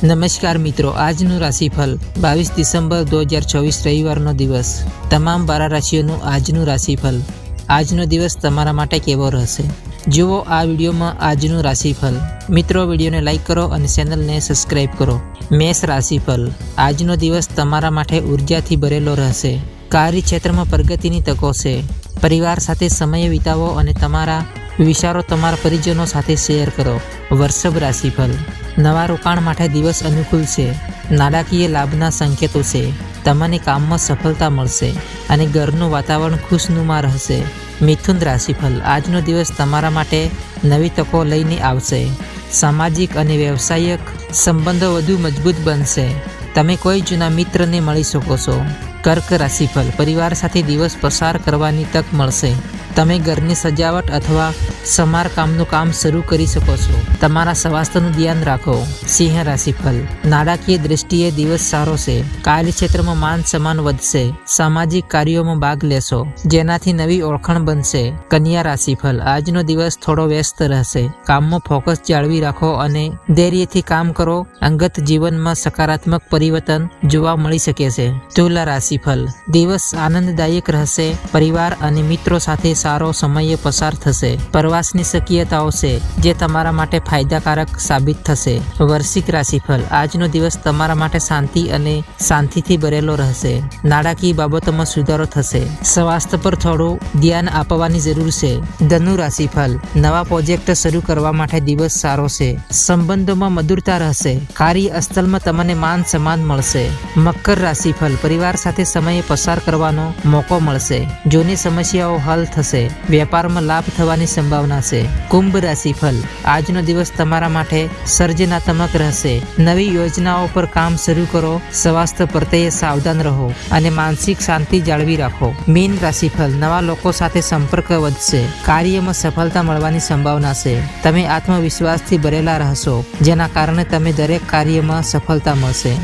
નમસ્કાર મિત્રો, આજનું રાશિફળ 22 ડિસેમ્બર 2024 રવિવારનો દિવસ. તમામ 12 રાશિઓનું આજનું રાશિફળ. આજનો દિવસ તમારા માટે કેવો રહેશે? જુઓ આ વિડીયોમાં આજનું રાશિફળ. મિત્રો, વિડીયોને લાઇક કરો અને ચેનલને સબસ્ક્રાઇબ કરો. મેષ રાશિફળ. આજનો દિવસ તમારા માટે ઉર્જાથી ભરેલો રહેશે. કાર્યક્ષેત્રમાં પ્રગતિની તકો છે. પરિવાર સાથે સમય વિતાવો અને તમારા વિચારો તમારા પરિજનો સાથે શેર કરો. વૃષભ રાશિફળ. નવા રોકાણ માટે દિવસ અનુકૂળ છે. નાણાકીય લાભના સંકેતો છે. તમને કામમાં સફળતા મળશે અને ઘરનું વાતાવરણ ખુશનુમા રહેશે. મિથુન રાશિફળ. આજનો દિવસ તમારા માટે નવી તકો લઈને આવશે. સામાજિક અને વ્યવસાયિક સંબંધો વધુ મજબૂત બનશે. તમે કોઈ જૂના મિત્રને મળી શકો છો. કર્ક રાશિફળ. પરિવાર સાથે દિવસ પસાર કરવાની તક મળશે. તમે ઘરની સજાવટ અથવા સમારકામનું કામ શરૂ કરી શકો છો. તમારા સ્વાસ્થ્યનું ધ્યાન રાખો. સિંહ રાશિફળ. નાણાકીય દૃષ્ટિએ દિવસ સારો છે. કાર્યક્ષેત્રમાં માન સન્માન વધશે. સામાજિક કાર્યોમાં ભાગ લેશો, જેનાથી નવી ઓળખાણ બનશે. કન્યા રાશિફળ. આજનો દિવસ થોડો વ્યસ્ત રહેશે. કામમાં ફોકસ જાળવી રાખો અને ધૈર્યથી કામ કરો. અંગત જીવનમાં સકારાત્મક પરિવર્તન જોવા મળી શકે છે. તુલા રાશિફળ. દિવસ આનંદદાયક રહેશે. પરિવાર અને મિત્રો સાથે સારો સમય પસાર થશે. પ્રવાસની શક્યતાઓ છે, જે તમારા માટે ફાયદાકારક સાબિત થશે. વૃશ્ચિક રાશિફળ. આજનો દિવસ તમારા માટે શાંતિ અને શાંતિથી ભરેલો રહેશે. નાણાકીય બાબતોમાં સુધારો થશે. સ્વાસ્થ્ય પર થોડું ધ્યાન આપવાની જરૂર છે. ધનુ રાશિફળ. નવા પ્રોજેક્ટ શરૂ કરવા માટે દિવસ સારો છે. સંબંધોમાં મધુરતા રહેશે. કાર્યસ્થળમાં તમને માન સન્માન મળશે. મકર રાશિફળ. પરિવાર સાથે સમય પસાર કરવાનો મોકો મળશે. જૂની સમસ્યાઓ હલ થશે. વેપારમાં લાભ થવાની સંભાવના છે. કુંભ રાશિફળ. આજનો દિવસ તમારા માટે સર્જનાત્મક રહેશે. નવી યોજનાઓ પર કામ શરૂ કરો. સ્વાસ્થ્ય પ્રત્યે સાવધાન રહો અને માનસિક શાંતિ જાળવી રાખો. મીન રાશિફળ. નવા લોકો સાથે સંપર્ક વધશે. કાર્યમાં સફળતા મળવાની સંભાવના છે. તમે આત્મવિશ્વાસથી ભરેલા રહેશો, જેના કારણે તમે દરેક કાર્યમાં સફળતા મળશે.